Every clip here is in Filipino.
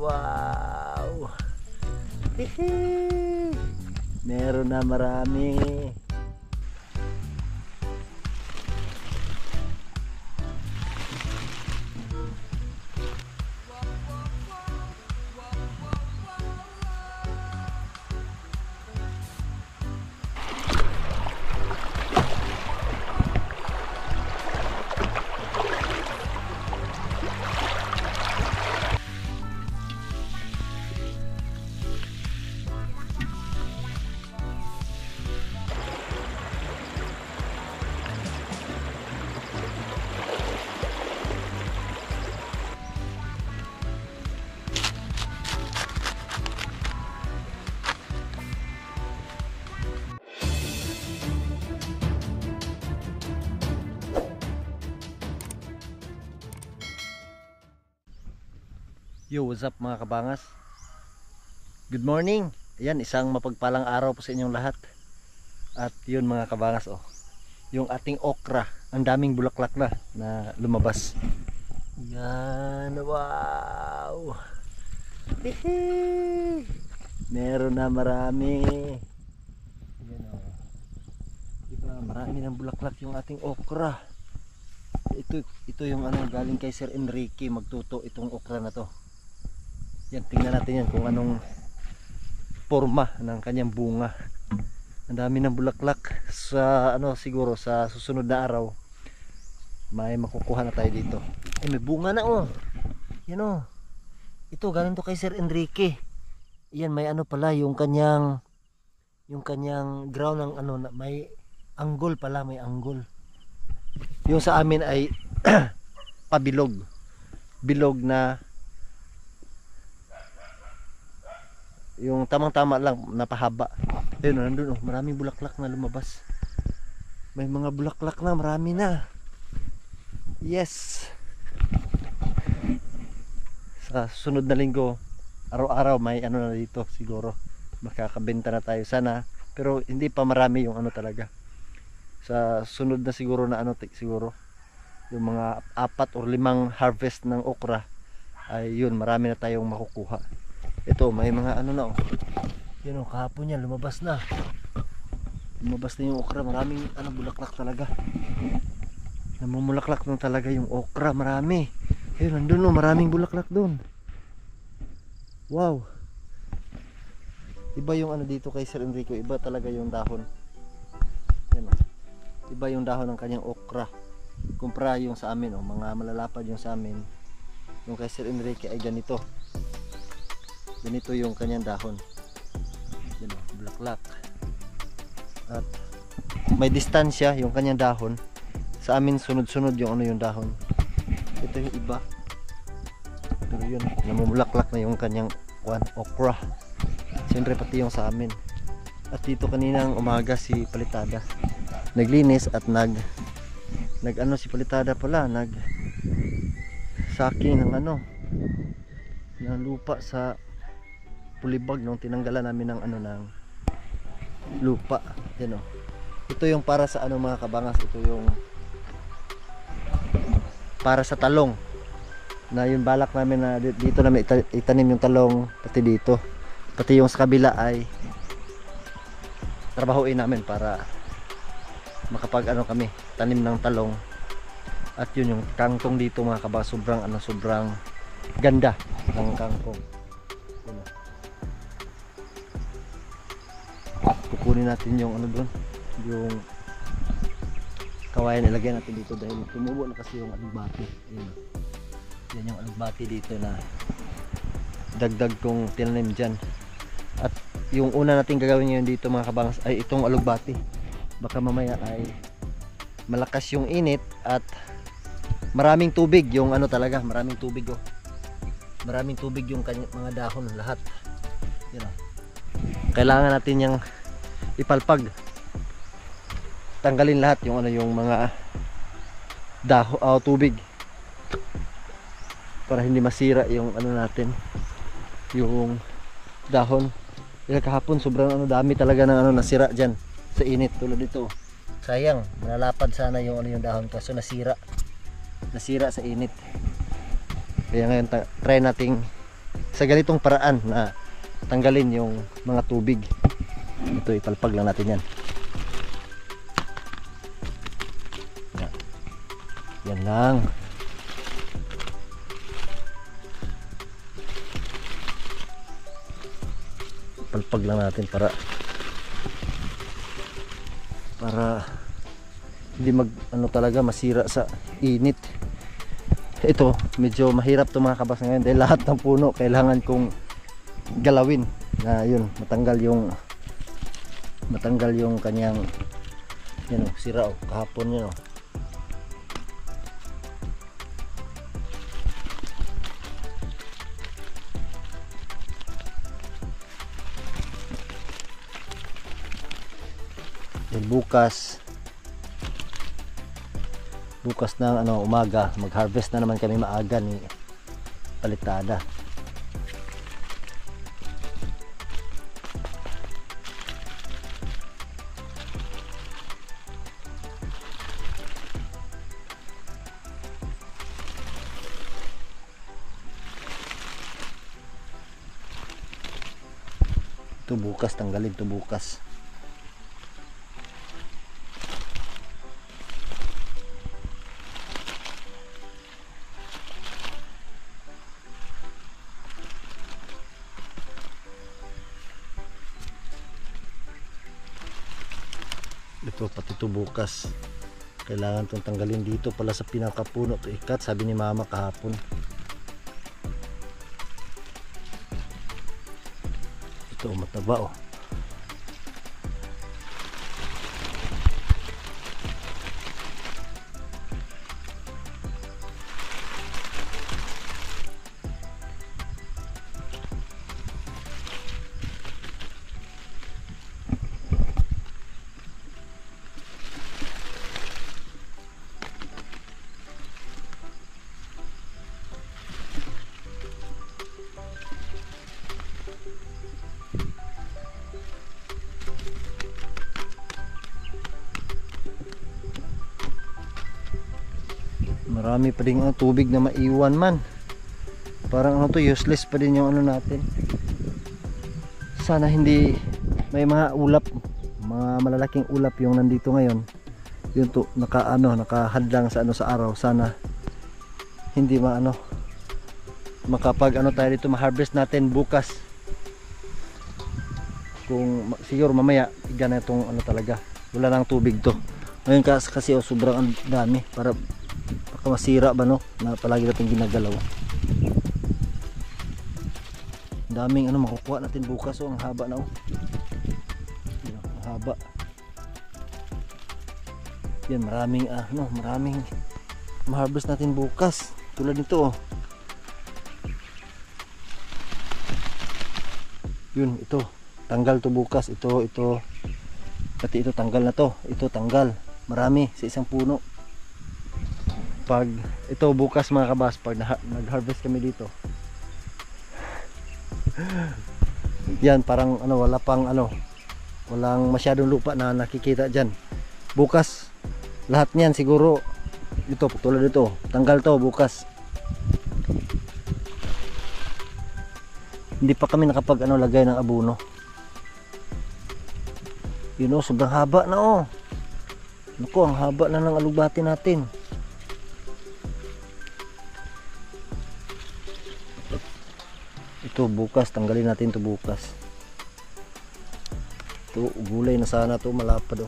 wow. Hihi. Meron na marami. Yo, what's up mga kabangas? Good morning. Ayan, isang mapagpalang araw po sa inyong lahat. At yun mga kabangas, oh, yung ating okra, ang daming bulaklak na lumabas. Yan, wow. Hihi. Meron na marami. Yan, oh. Diba, marami ng bulaklak yung ating okra. Ito yung ano, galing kay Sir Enrique magtuto itong okra na to. Yan, tingnan natin yan kung anong forma ng kanyang bunga. Ang dami ng bulaklak. Sa ano, siguro sa susunod na araw may makukuha na tayo dito. May bunga na, oh. Yan, oh. Ito galing to kay Sir Enrique. Yan, may ano pala yung kanyang ground ng ano, may anggol pala, may anggol. Yung sa amin ay pabilog. Bilog na yung tamang-tama lang, napahaba. Ayun, nandun, oh, maraming bulaklak na lumabas. May mga bulaklak na, marami na. Yes. Sa sunod na linggo, araw-araw may ano na dito, siguro makakabenta na tayo sana, pero hindi pa marami yung ano talaga. Sa sunod na siguro na ano, siguro yung mga 4 o 5 harvest ng okra, ay yun, marami na tayong makukuha. Ito, may mga ano na, oh. Yun, oh, kahapon yan, lumabas na. Lumabas na yung okra, maraming ano, bulaklak talaga. Namumulaklak na talaga yung okra, marami. Ayun, nandun, oh, maraming bulaklak dun. Wow. Iba yung ano dito kay Sir Enrico, iba talaga yung dahon. Yan, oh. Iba yung dahon ng kanyang okra. Kumpara yung sa amin, oh, mga malalapad yung sa amin. Yung kay Sir Enrique ay ganito. Ganito yung kanyang dahon. Yan, oh, bulaklak. At may distansya yung kanyang dahon. Sa amin sunod-sunod yung ano yung dahon. Ito yung iba. Pero yun, namumulaklak na yung kanyang okra. Siyempre pati yung sa amin. At dito kaninang umaga si Palitada naglinis at nag ano si Palitada pala, nag saking ng ano, ng lupa sa Pulibag nung tinanggalan namin ng ano, ng lupa. Yan, oh. Ito yung para sa ano mga kabangas, ito yung para sa talong. Na yung balak namin na dito namin itanim yung talong, pati dito. Pati yung sa kabila ay trabahuin namin para makapag ano kami, tanim ng talong. At yun yung kangkong dito mga kabangas, sobrang ano, sobrang ganda ng kangkong. Kukunin natin yung ano doon, yung kawayan, ilagay natin dito dahil tumubo na kasi yung alugbati. Yan yung alugbati dito na dagdag kong tinanim dyan. At yung una natin gagawin ngayon dito mga kabangas ay itong alugbati. Baka mamaya ay malakas yung init at maraming tubig yung ano talaga, maraming tubig, oh. Maraming tubig yung mga dahon lahat. Yan, oh. Kailangan natin yung ipalpag, tanggalin lahat yung ano, yung mga dahon, tubig, para hindi masira yung ano natin, yung dahon. Kaya kahapon sobrang ano, dami talaga ng ano nasira dyan sa init. Tulad dito, sayang, malalapad sana yung ano, yung dahon, kaso nasira sa init. Kaya ngayon try nating sa ganitong paraan na tanggalin yung mga tubig. Ito, ipalpag lang natin yan. Yan lang. Palpag lang natin para hindi talaga masira sa init. Ito medyo mahirap to mga kabas ngayon dahil lahat ng puno kailangan kong galawin na yun matanggal yung kanyang sira kahapon yun. Bukas ng umaga mag-harvest na naman kami maaga ni Palitada. Ito bukas, tanggalin to bukas. Ito pati ito bukas kailangan itong tanggalin dito pala sa pinakapuno to ikat, sabi ni mama kahapon. Ito mataba marami pa din tubig na maiwan man, parang useless pa din yung natin. Sana hindi may mga ulap, mga malalaking ulap yung nandito ngayon, yun to nakahadlang sa araw. Sana hindi makapag tayo dito ma-harvest natin bukas. Kung siguro mamaya iga na itong talaga wala nang tubig to ngayon kasi sobrang dami, para baka masira ba na palagi natin ginagalaw. Daming makukuha natin bukas ang haba na ang haba yan. Maraming ma-harvest natin bukas tulad nito yun. Ito tanggal to bukas, ito pati ito tanggal na to, ito tanggal, marami sa isang puno. Pag ito bukas mga kabas, pag nag-harvest kami dito yan parang walang masyadong lupa na nakikita dyan. Bukas lahat niyan siguro ito tulad ito tanggal to bukas. Hindi pa kami nakapag lagay ng abono. Sobrang haba na naku, ang haba na ng alugbati natin. Ito bukas, tanggalin natin ito bukas. Ito gulay na sana to, malapad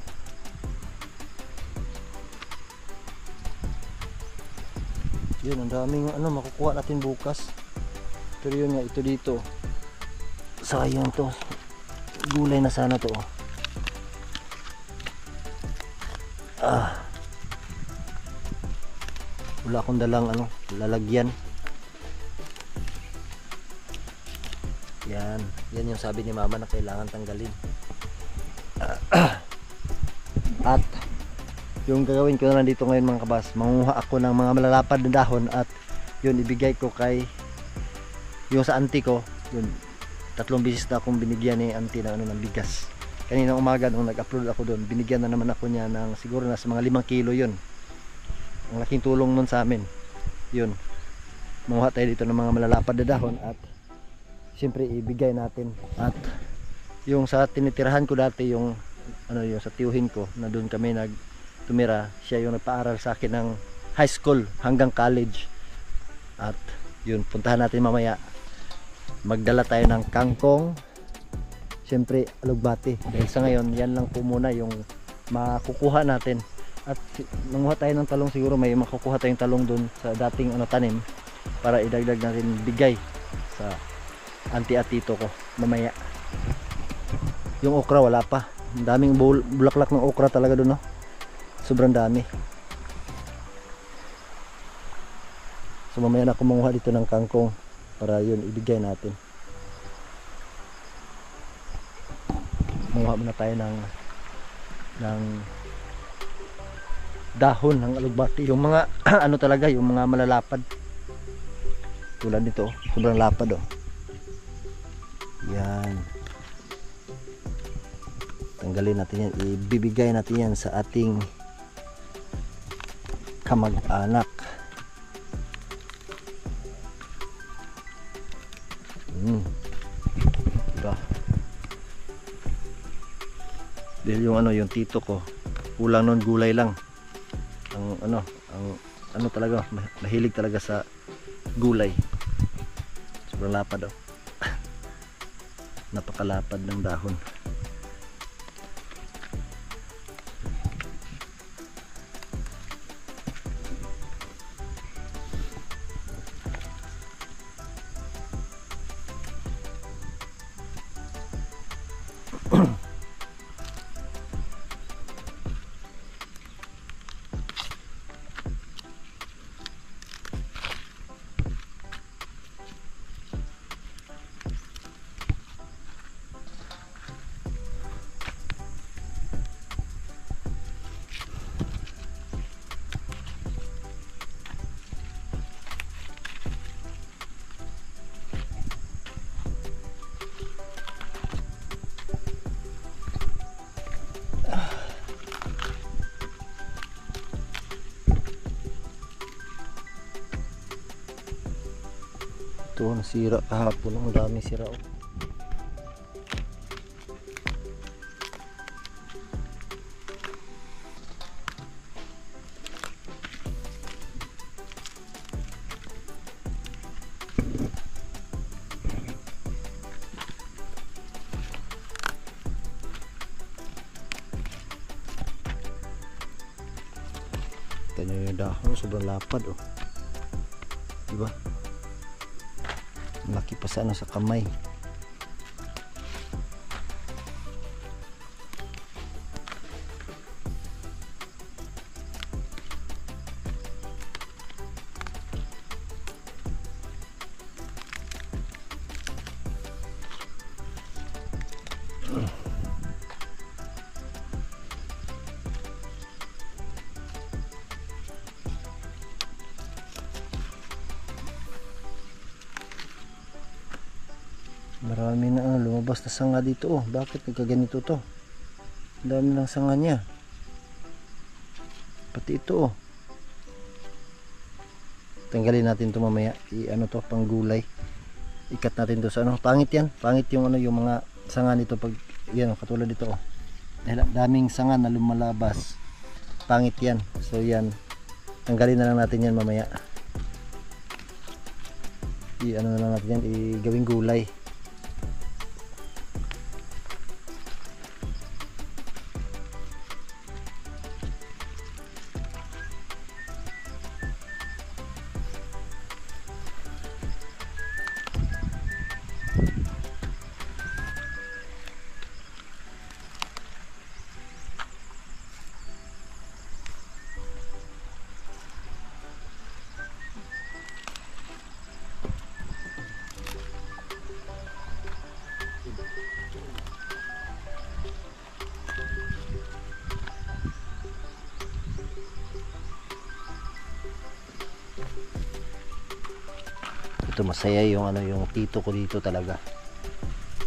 yun, ang daming makukuha natin bukas. Pero yun nga, ito dito sayang to, gulay na sana to wala akong dalang lalagyan. Yan yung sabi ni mama na kailangan tanggalin. At yung gagawin ko na dito ngayon mga kabas, manguha ako ng mga malalapad na dahon at yun ibigay ko kay yung sa auntie ko. Yun 3 beses na akong binigyan ni auntie ng bigas. Kanina umaga nung nag-upload ako doon, binigyan na naman ako niya ng siguro nasa mga 5 kilo yun. Ang laking tulong nun sa amin. Yun, manguha tayo dito ng mga malalapad na dahon at siyempre ibigay natin. At yung sa tinitirahan ko dati, yung yung sa tiyuhin ko na doon kami nagtumira, siya yung nagpaaral sa akin ng high school hanggang college. At yun, puntahan natin mamaya. Magdala tayo ng kangkong, siyempre alugbati, dahil sa ngayon yan lang po muna yung makukuha natin. At manguha tayo ng talong, siguro may makukuha tayong talong doon sa dating tanim, para idagdag natin bigay sa auntie at tito ko mamaya. Yung okra wala pa, ang daming bulaklak ng okra talaga doon, no? Sobrang dami. So mamaya na ako manguha dito ng kangkong para yun ibigay natin. Manguha muna tayo ng dahon ng alugbati, yung mga talaga, yung mga malalapad tulad nito, sobrang lapad, oh. Yan, tanggalin natin yan, ibibigay natin yan sa ating kamag-anak. Diba? Dahil yung tito ko kulang nun, gulay lang. Ang talaga, mahilig talaga sa gulay. Sobrang lapad, oh. Napakalapad ng dahon. Ito, nasira kahapon, ang daming sira, oh. Ito yung dahon, sobrang lapad, oh. Diba? Laki pa sa sa kamay. Marami na lumabas na sanga dito, oh. Bakit nagkaganito to? Ang dami ng sanga niya. Pati ito, oh. Tanggalin natin to mamaya. To, pang gulay. Ikat natin to sa pangit yan. Pangit yung yung mga sanga nito pag yan, katulad dito, oh. Dahil daming sanga na lumalabas. Pangit yan. So yan. Tanggalin na lang natin yan mamaya. Na lang natin yan, gawing gulay. Ito, masaya yung yung tito ko dito talaga.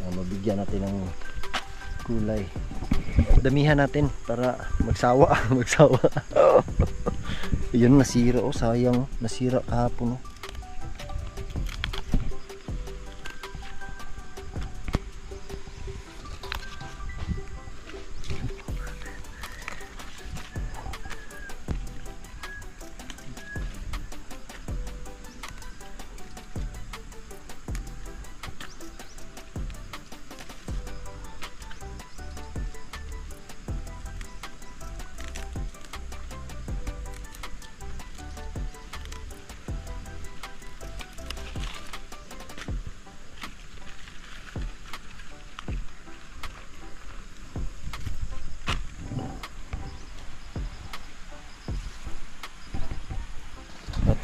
Mabigyan natin ng gulay. Damihan natin para magsawa. Magsawa. Yun, nasira, oh, sayang, nasira kahapon, oh.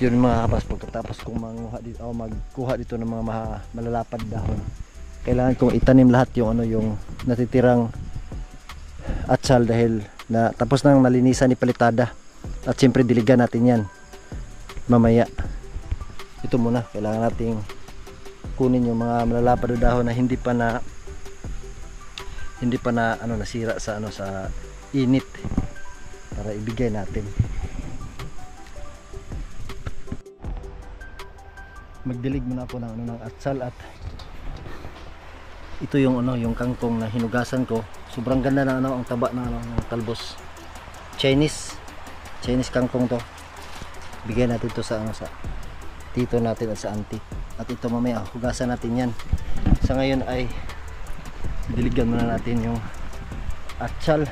yun mga kabas, pagkatapos kong manguha dito o magkuha dito ng mga malalapad dahon, kailangan kong itanim lahat yung ano, yung natitirang atsal dahil na tapos nang nalinisan ni palitada. At siyempre diligan natin yan mamaya. Ito muna, kailangan nating kunin yung mga malalapad na dahon na hindi pa na ano, nasira sa ano, sa init, para ibigay natin. Magdilig muna ako ng ano, ng atsal. At ito yung ano, yung kangkong na hinugasan ko. Sobrang ganda na ano, ang taba na ano, ng talbos. Chinese kangkong to. Bigyan natin to sa ano, sa tito natin at sa auntie. At ito mamaya hugasan natin yan. Sa ngayon ay diligan muna natin yung atsal.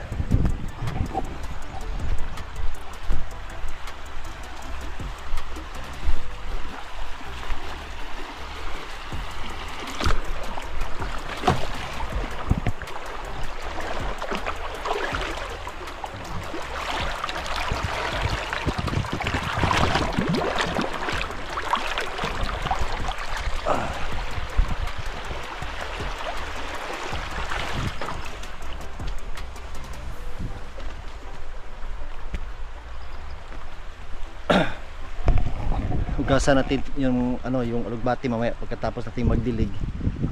Hugasan natin yung ano, yung alugbati mamaya pagkatapos natin magdilig.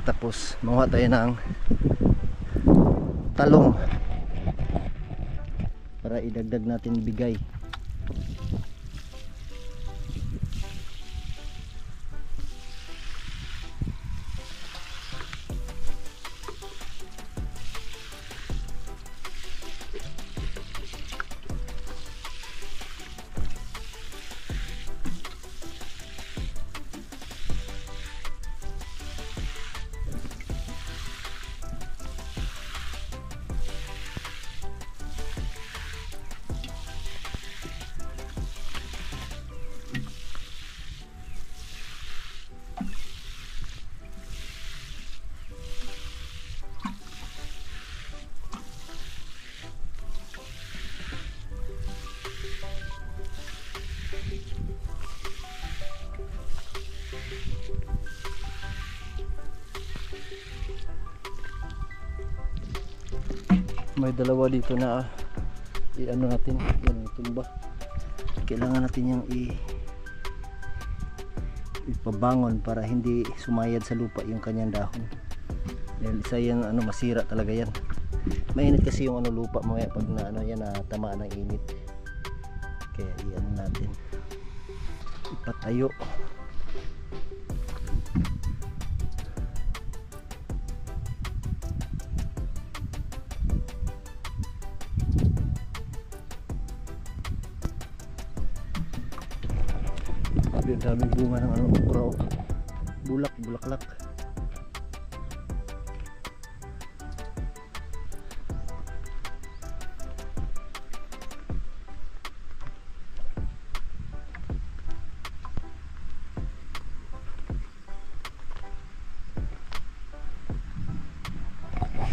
Tapos manguha tayo ng talong para idagdag natin bigay. May dalawa dito na i-ano natin, yan ang tumba. Kailangan natin yung ipabangon para hindi sumayad sa lupa yung kanyang dahon. Dahil isa yan, ano, masira talaga yan. Mainit kasi yung ano, lupa mamaya pag na ano yan, tamaan ng init. Kaya i-ano natin, ipatayo. Ang daming bunga ng ano, okra, bulaklak.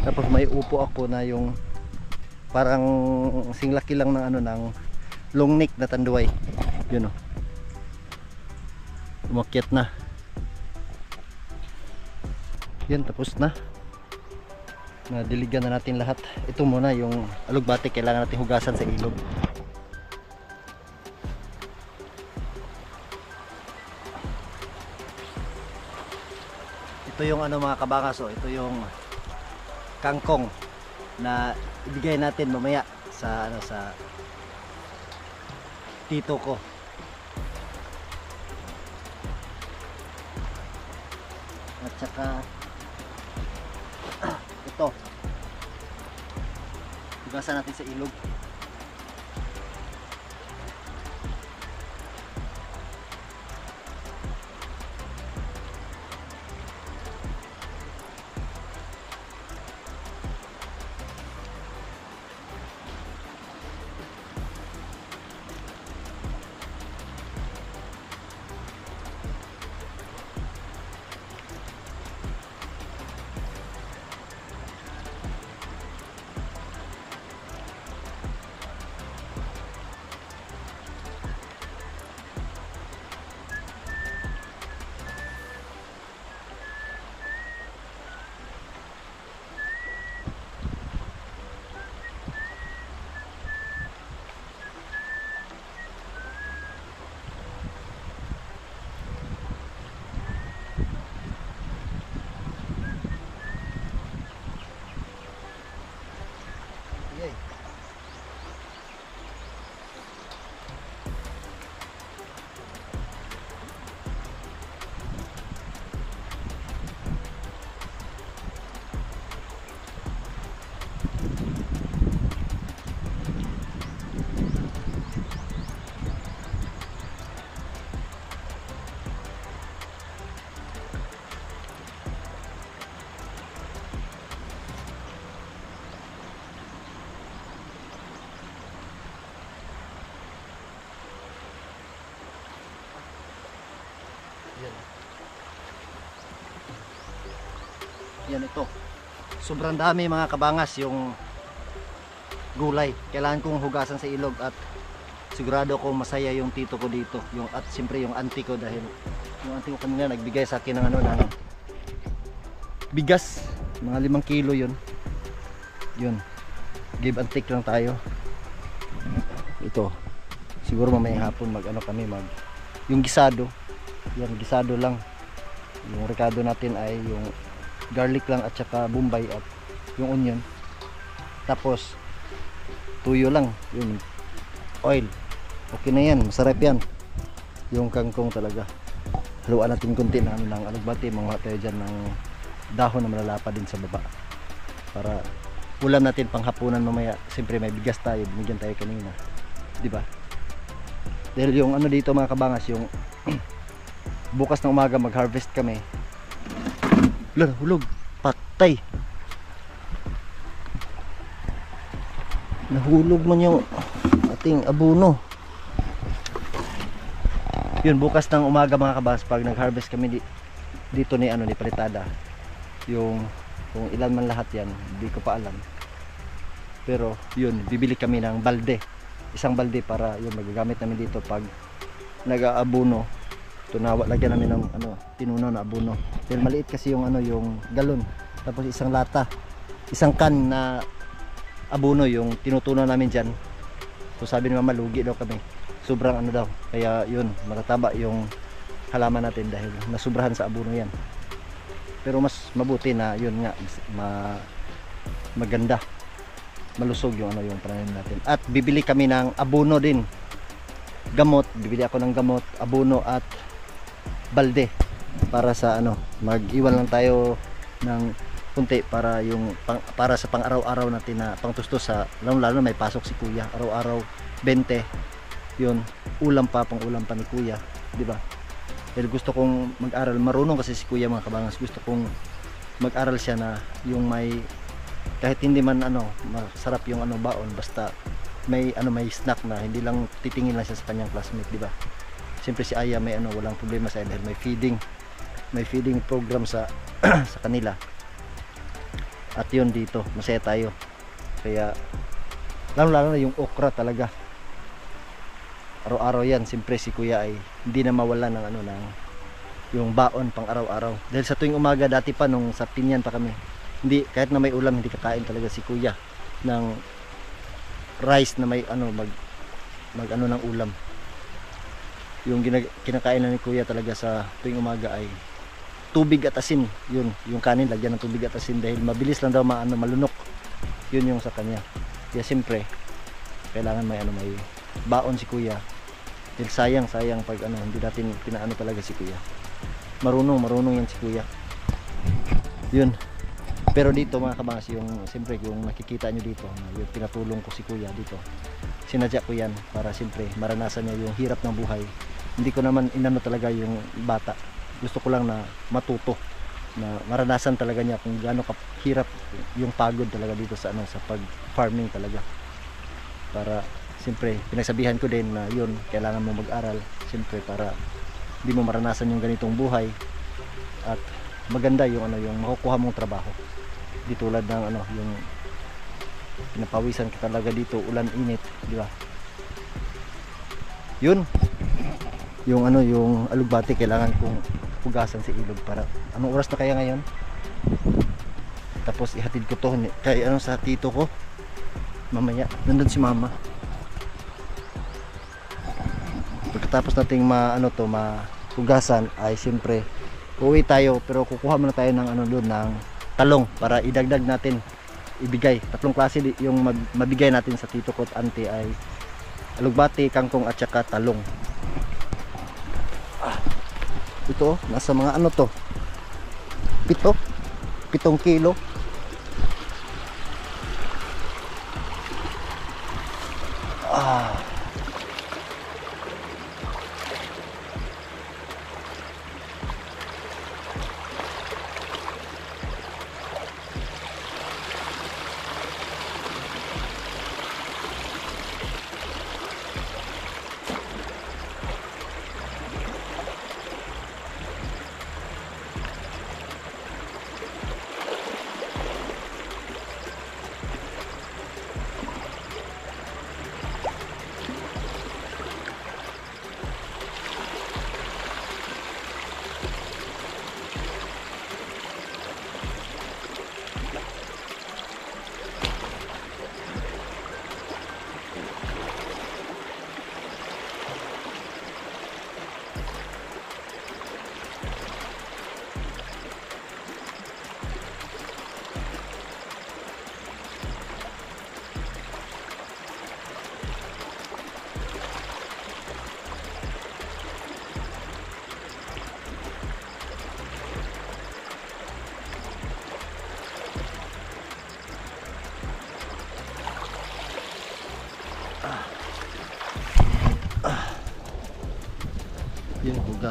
Tapos may upo ako na yung parang singlaki lang ng ano, ng long neck na tanduay. Yun, oh. Umakyat na yan, tapos na, nadiligan na natin lahat. Ito muna yung alugbati, kailangan natin hugasan sa ilog. Ito yung ano mga kabangas, oh. Ito yung kangkong na ibigay natin mamaya sa ano, sa tito ko. At saka ito, hugasan natin sa ilog. Yan ito. Sobrang dami mga kabangas yung gulay. Kailangan kong hugasan sa ilog at sigurado ko masaya yung tito ko dito. Yung, at siyempre yung auntie ko dahil yung auntie ko kanina nagbigay sa akin ng ano ng bigas. Mga 5 kilo yun. Yun. Give and take lang tayo. Ito. Siguro mamayang hapon mag ano kami mag yung gisado. Yan gisado lang. Yung rekado natin ay yung garlic lang at saka bombay at yung onion. Tapos tuyo lang, yun oil. Okay na yan, masarap yan. Yung kangkong talaga. Haluan natin konti na ano ng alugbati, manguha tayo dyan ng dahon na malalapa din sa baba. Para ulam natin panghapunan mamaya. Siyempre may bigas tayo, binigyan tayo kanina. Di ba? Dahil yung ano dito mga kabangas, yung bukas ng umaga mag-harvest kami. Hulog, patay. Nahulog man yung ating abono. Yun, bukas ng umaga mga kabas, pag nag-harvest kami dito ni ano ni Palitada, yung kung ilan man lahat yan, hindi ko pa alam. Pero yun, bibili kami ng balde, isang balde para yun magagamit namin dito pag nag-aabono. Tunawa, lagyan namin ng ano, tinunaw na abono. Dahil maliit kasi yung ano, yung galon. Tapos isang lata, isang can na abono yung tinutunaw namin dyan. So sabi ni Mama, lugi daw kami. Sobrang ano daw. Kaya yun, matataba yung halaman natin dahil nasubrahan sa abono yan. Pero mas mabuti na yun nga, maganda. Malusog yung ano yung pananim natin. At bibili kami ng abono din. Gamot, bibili ako ng gamot, abono at balde para sa ano, mag-iwan lang tayo ng kunti para yung para sa pang-araw-araw natin na pangtustos sa lalo may pasok si Kuya araw-araw 20 yun ulam pa pang ulam pa ni Kuya, di ba? Dahil gusto kong mag-aral, marunong kasi si Kuya mga kabangas, gusto kong mag-aral siya na yung may kahit hindi man ano masarap yung ano baon, basta may ano may snack na hindi lang titingin lang siya sa kanyang classmate, di ba? Siyempre si Aya may ano walang problema sa dahil may feeding program sa sa kanila. At yun dito, masaya tayo. Kaya lalo na yung okra talaga. Araw-araw yan, siyempre si Kuya ay hindi na mawala ng ano ng yung baon pang araw-araw. Dahil sa tuwing umaga dati pa nung sa Pinyan pa kami, hindi kahit na may ulam hindi kakain talaga si Kuya ng rice na may ano mag ano ng ulam. Yung kinakain na ni Kuya talaga sa tuwing umaga ay tubig at asin. Yun, yung kanin lagyan ng tubig at asin dahil mabilis lang daw malunok. Yun yung sa kanya. Kaya siyempre kailangan may ano may baon si Kuya. Dahil sayang pag ano hindi natin pinaano talaga si Kuya. Marunong yan si Kuya. Yun. Pero dito mga kabangas, yung siyempre yung nakikita nyo dito, yung pinatulong ko si Kuya dito. Sinadya ko yan para siyempre maranasan niya yung hirap ng buhay. Hindi ko naman inano talaga yung bata. Gusto ko lang na matuto, na maranasan talaga niya kung gaano kahirap yung pagod talaga dito sa ano sa pag-farming talaga. Para siyempre pinagsabihan ko din na yun, kailangan mo mag-aral siyempre para hindi mo maranasan yung ganitong buhay at maganda yung ano yung makukuha mong trabaho. Di tulad ng ano yung pinapawisan ka talaga dito, ulan init, di ba? Yun. Yung ano yung alugbati kailangan kong hugasan sa ilog para anong oras na kaya ngayon? Tapos ihatid ko to kay ano sa tito ko. Mamaya nandun si Mama. Pagkatapos nating mahugasan ay siyempre uuwi tayo, pero kukuha muna tayo ng ano doon ng talong para idagdag natin, ibigay. 3 klase yung mabigay natin sa tito ko at auntie ay alugbati, kangkong at saka talong. Ito nasa mga ano to 7 kilo.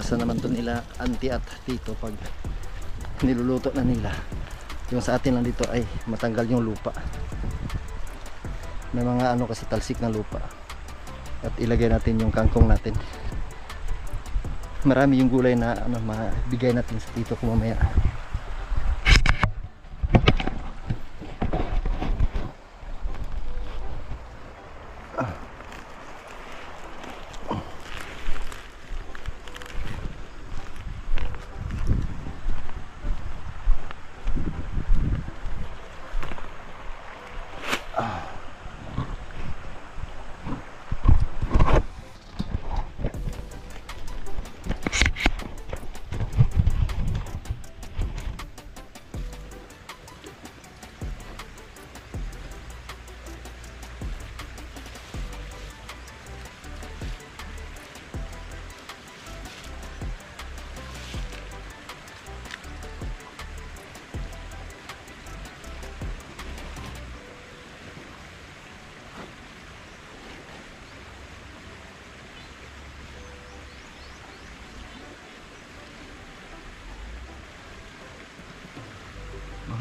iwasan naman to nila auntie at tito pag niluluto na nila. Yung sa atin lang dito ay matanggal yung lupa. May mga ano kasi talsik na lupa. At ilagay natin yung kangkong natin. Marami yung gulay na ano mabigay natin sa tito ko mamaya.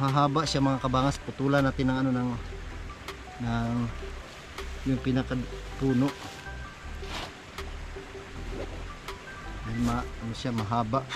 Mahahaba siya mga kabangas, putulan natin ng ano ng yung pinakapuno. Ano siya mahaba.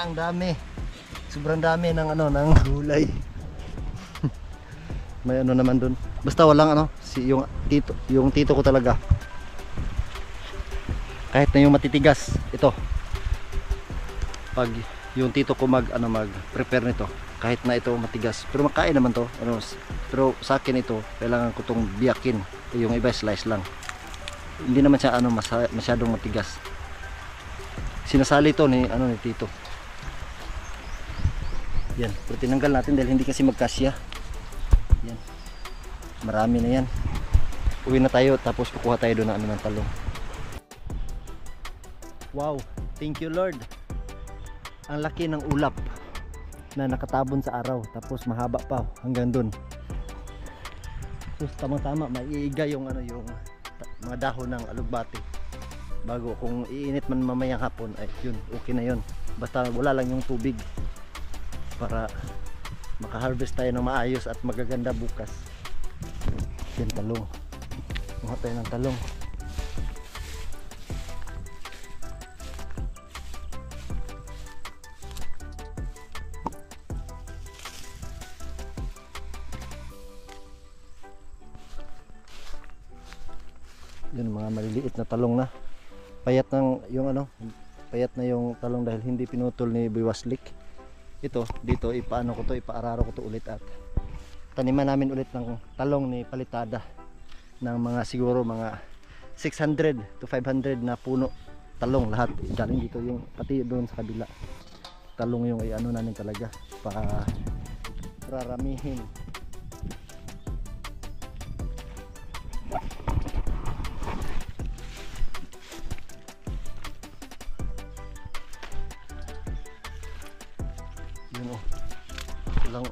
Ang dami. Sobrang dami ng ano ng gulay. May ano naman doon. Basta walang ano, yung tito ko talaga. Kahit na yung matitigas, ito. Pag yung tito ko mag-prepare nito, kahit na ito matigas, pero makain naman to, ano, pero sa akin ito, kailangan ko tong biyakin. Yung iba slice lang. Hindi naman siya ano masyadong matigas. Sinasali to ni tito. Yan, pero tinanggal natin dahil hindi kasi magkasya. Yan. Marami na yan. Uwi na tayo tapos kukuha tayo doon ng ng talong. Wow, thank you Lord. Ang laki ng ulap na nakatabon sa araw, tapos mahaba pa hanggang doon. Tapos tama-tama maiiga yung yung mga dahon ng alugbati. Bago kung iinit man mamayang hapon ay yun, okay na yun. Basta wala lang yung tubig para maka-harvest tayo ng maayos at magaganda bukas. Yan talong. Kuha tayo ng talong. Yan mga maliliit na talong na. Payat payat na yung talong dahil hindi pinutol ni Buiwaslik. Ito, dito ipaararo ko to ulit at taniman namin ulit ng talong ni Palitada ng mga siguro mga 600 to 500 na puno talong lahat. Galing dito yung pati doon sa kabila. Talong yung namin talaga para raramihin.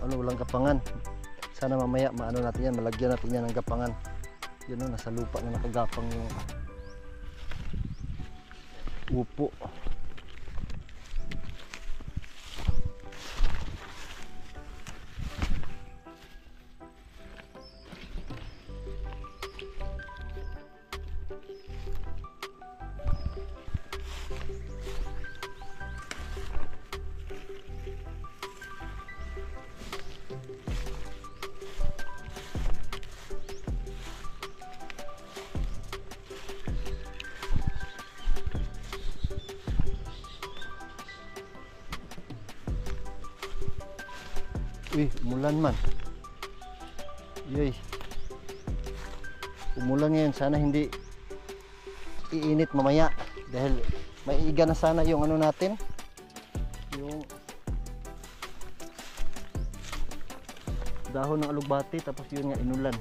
Walang gapangan. Sana mamaya natin yan, malagyan natin yan ng gapangan. Yun nasa lupa na nakagapang yung upo. Uy, umulan man. Yoy. Umulan ngayon, sana hindi iinit mamaya dahil maiiga na sana yung ano natin, yung dahon ng alugbati, tapos yun nga inulan.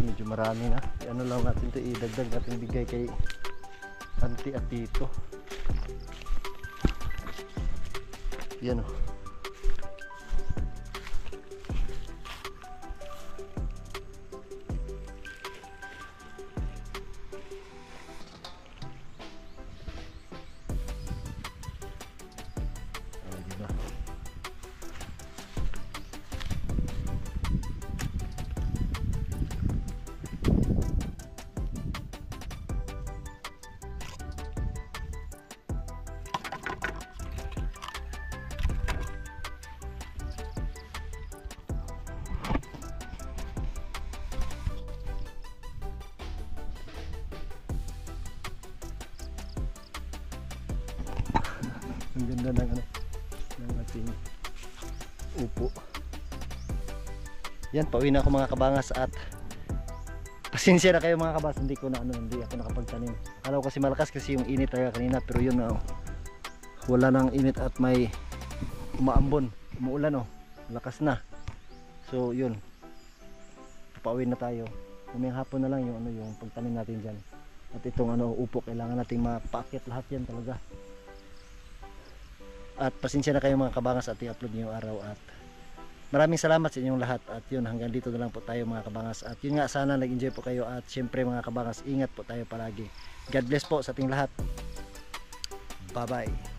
Medyo marami na. Ano lang natin ito, idagdag natin, bigay kay auntie at tito. Yan o. Diba? Ang ganda ng ano, ng ating upo. Yan, pauwi na ako mga kabangas, at pasensya na kayo mga kabas, hindi ako nakapagtanim. Akala ko kasi malakas kasi yung init talaga kanina, pero yun na wala nang init at may umaambon, umuulan lakas na. So yun, pauwi na tayo. Umayang hapon na lang yung pagtanim natin dyan. At itong upo, kailangan nating mapaakyat lahat yan talaga. At pasensya na kayo mga kabangas at i-upload niyo yung araw, at maraming salamat sa inyong lahat. At yun, hanggang dito na lang po tayo mga kabangas. At yun nga, sana nag-enjoy po kayo, at syempre mga kabangas, ingat po tayo palagi. God bless po sa ating lahat. Bye bye.